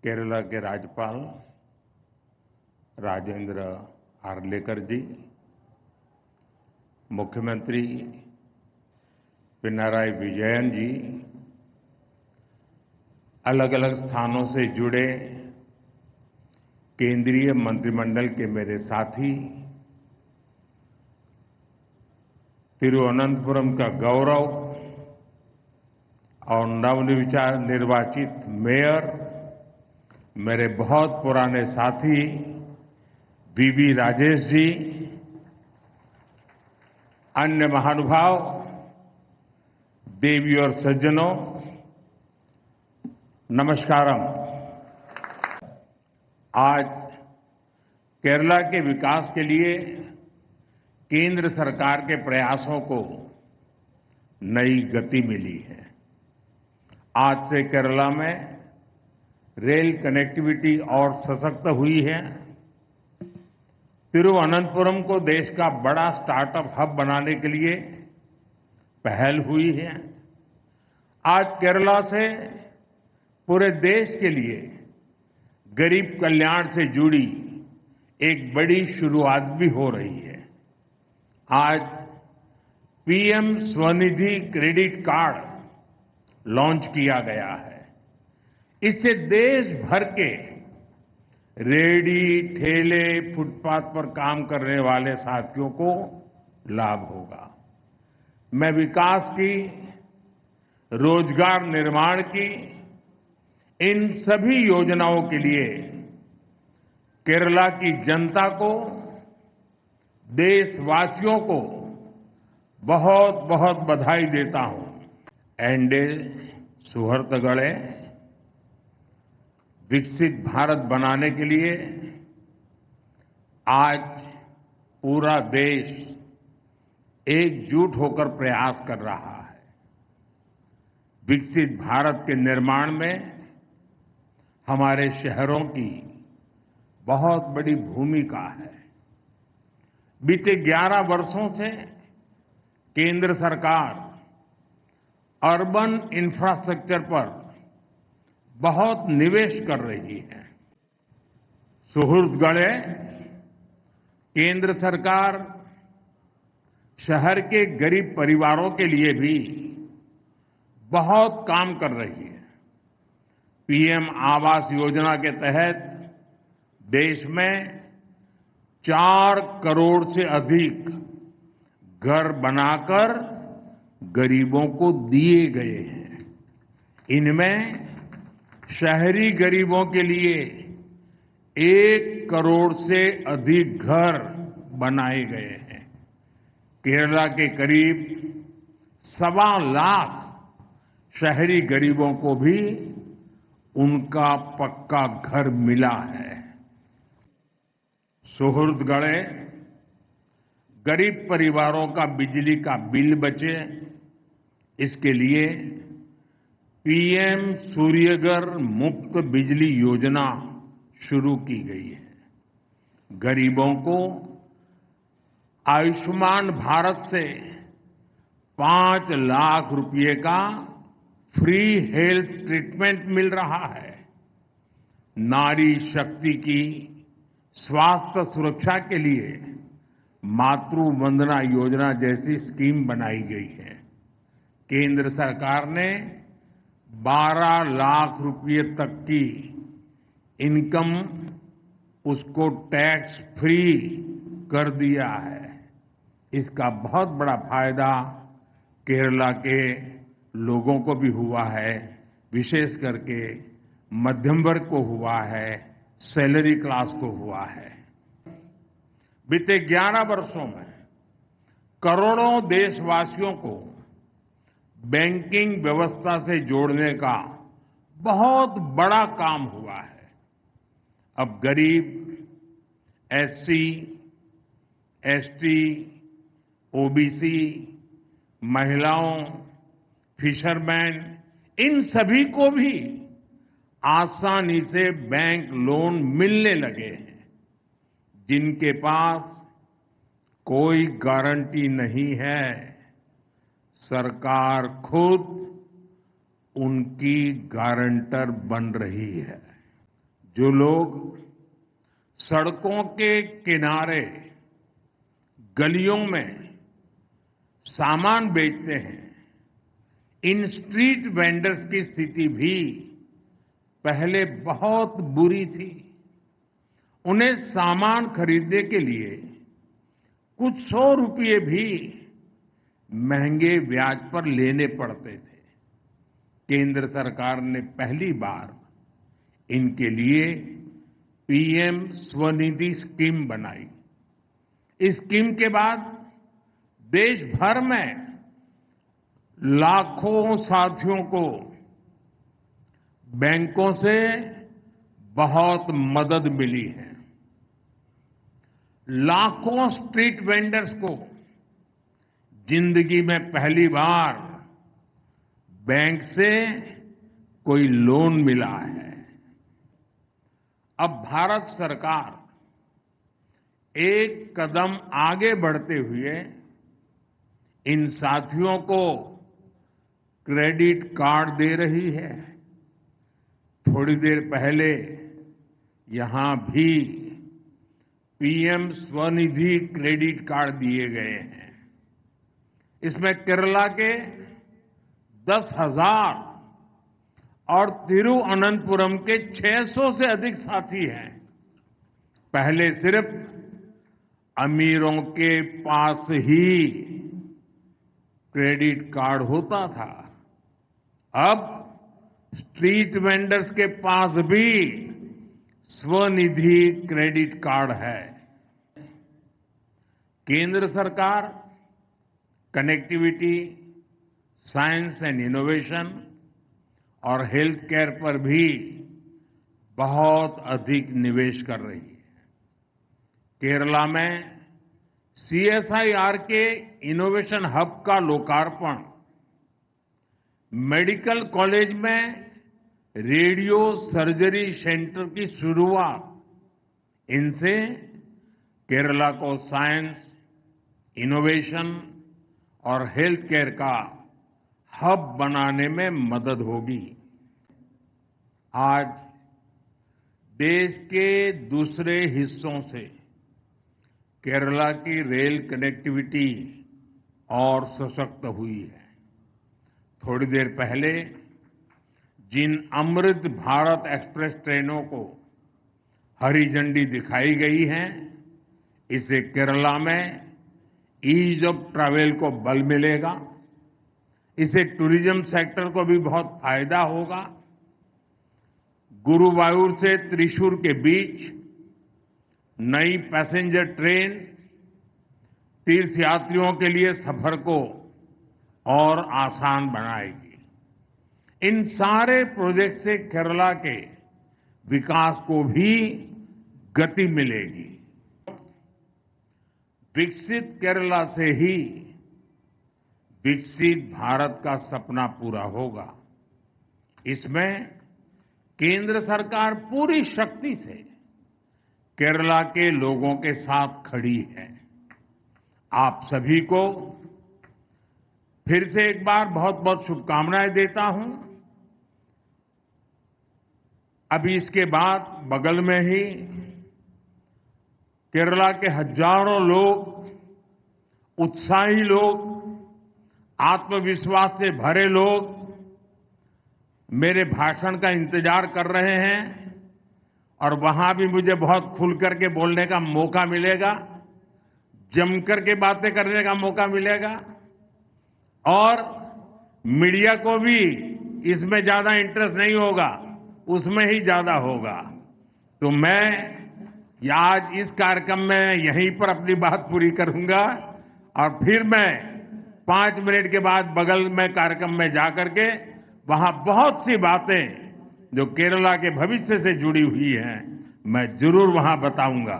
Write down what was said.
केरला के राज्यपाल राजेंद्र आर्लेकर जी, मुख्यमंत्री पिनाराई विजयन जी, अलग अलग स्थानों से जुड़े केंद्रीय मंत्रिमंडल के मेरे साथी, तिरुवनंतपुरम का गौरव और नवनिर्वाचित मेयर, मेरे बहुत पुराने साथी वीवी राजेश जी, अन्य महानुभाव, देवी और सज्जनों, नमस्कारम। आज केरला के विकास के लिए केंद्र सरकार के प्रयासों को नई गति मिली है। आज से केरला में रेल कनेक्टिविटी और सशक्त हुई है। तिरुवनंतपुरम को देश का बड़ा स्टार्टअप हब बनाने के लिए पहल हुई है। आज केरला से पूरे देश के लिए गरीब कल्याण से जुड़ी एक बड़ी शुरुआत भी हो रही है। आज PM Svanidhi credit card launch किया गया है। इससे देश भर के रेहड़ी, ठेले, फुटपाथ पर काम करने वाले साथियों को लाभ होगा। मैं विकास की, रोजगार निर्माण की इन सभी योजनाओं के लिए केरला की जनता को, देशवासियों को बहुत बहुत बधाई देता हूं। एंडे सुहृतगढ़े विकसित भारत बनाने के लिए आज पूरा देश एकजुट होकर प्रयास कर रहा है। विकसित भारत के निर्माण में हमारे शहरों की बहुत बड़ी भूमिका है। बीते 11 वर्षों से केंद्र सरकार अर्बन इंफ्रास्ट्रक्चर पर बहुत निवेश कर रही है। सुहृतगढ़े, केंद्र सरकार शहर के गरीब परिवारों के लिए भी बहुत काम कर रही है। पीएम आवास योजना के तहत देश में 4 करोड़ से अधिक घर बनाकर गरीबों को दिए गए हैं। इनमें शहरी गरीबों के लिए 1 करोड़ से अधिक घर बनाए गए हैं। केरला के करीब 1.25 लाख शहरी गरीबों को भी उनका पक्का घर मिला है। सुहृतगढ़े, गरीब परिवारों का बिजली का बिल बचे, इसके लिए पीएम सूर्यघर मुफ्त बिजली योजना शुरू की गई है। गरीबों को आयुष्मान भारत से 5 लाख रुपए का फ्री हेल्थ ट्रीटमेंट मिल रहा है। नारी शक्ति की स्वास्थ्य सुरक्षा के लिए मातृ वंदना योजना जैसी स्कीम बनाई गई है। केंद्र सरकार ने 12 लाख रुपए तक की इनकम उसको टैक्स फ्री कर दिया है। इसका बहुत बड़ा फायदा केरला के लोगों को भी हुआ है, विशेष करके मध्यम वर्ग को हुआ है, सैलरी क्लास को हुआ है। बीते 11 वर्षों में करोड़ों देशवासियों को बैंकिंग व्यवस्था से जोड़ने का बहुत बड़ा काम हुआ है। अब गरीब, एससी, एसटी, ओबीसी, महिलाओं, फिशरमैन, इन सभी को भी आसानी से बैंक लोन मिलने लगे हैं। जिनके पास कोई गारंटी नहीं है, सरकार खुद उनकी गारंटर बन रही है। जो लोग सड़कों के किनारे गलियों में सामान बेचते हैं, इन स्ट्रीट वेंडर्स की स्थिति भी पहले बहुत बुरी थी। उन्हें सामान खरीदने के लिए कुछ 100 रुपये भी महंगे ब्याज पर लेने पड़ते थे। केंद्र सरकार ने पहली बार इनके लिए पीएम स्वनिधि स्कीम बनाई। इस स्कीम के बाद देश भर में लाखों साथियों को बैंकों से बहुत मदद मिली है। लाखों स्ट्रीट वेंडर्स को जिंदगी में पहली बार बैंक से कोई लोन मिला है। अब भारत सरकार एक कदम आगे बढ़ते हुए इन साथियों को क्रेडिट कार्ड दे रही है। थोड़ी देर पहले यहां भी पीएम स्वनिधि क्रेडिट कार्ड दिए गए हैं। इसमें केरला के 10,000 और तिरुवनंतपुरम के 600 से अधिक साथी हैं। पहले सिर्फ अमीरों के पास ही क्रेडिट कार्ड होता था, अब स्ट्रीट वेंडर्स के पास भी स्वनिधि क्रेडिट कार्ड है। केंद्र सरकार कनेक्टिविटी, साइंस एंड इनोवेशन और हेल्थ केयर पर भी बहुत अधिक निवेश कर रही है। केरला में सीएसआईआर के इनोवेशन हब का लोकार्पण, मेडिकल कॉलेज में रेडियो सर्जरी सेंटर की शुरुआत, इनसे केरला को साइंस, इनोवेशन और हेल्थ केयर का हब बनाने में मदद होगी। आज देश के दूसरे हिस्सों से केरला की रेल कनेक्टिविटी और सशक्त हुई है। थोड़ी देर पहले जिन अमृत भारत एक्सप्रेस ट्रेनों को हरी झंडी दिखाई गई है, इससे केरला में ईज ऑफ ट्रैवल को बल मिलेगा। इससे टूरिज्म सेक्टर को भी बहुत फायदा होगा। गुरुवायूर से त्रिशूर के बीच नई पैसेंजर ट्रेन तीर्थयात्रियों के लिए सफर को और आसान बनाएगी। इन सारे प्रोजेक्ट से केरला के विकास को भी गति मिलेगी। विकसित केरला से ही विकसित भारत का सपना पूरा होगा। इसमें केंद्र सरकार पूरी शक्ति से केरला के लोगों के साथ खड़ी है। आप सभी को फिर से एक बार बहुत बहुत शुभकामनाएं देता हूं। अभी इसके बाद बगल में ही केरला के हजारों लोग, उत्साही लोग, आत्मविश्वास से भरे लोग मेरे भाषण का इंतजार कर रहे हैं और वहां भी मुझे बहुत खुल करके बोलने का मौका मिलेगा, जमकर के बातें करने का मौका मिलेगा और मीडिया को भी इसमें ज्यादा इंटरेस्ट नहीं होगा, उसमें ही ज्यादा होगा। तो मैं आज इस कार्यक्रम में यहीं पर अपनी बात पूरी करूंगा और फिर मैं 5 मिनट के बाद बगल में कार्यक्रम में जाकर के वहां बहुत सी बातें जो केरला के भविष्य से जुड़ी हुई हैं, मैं जरूर वहां बताऊंगा।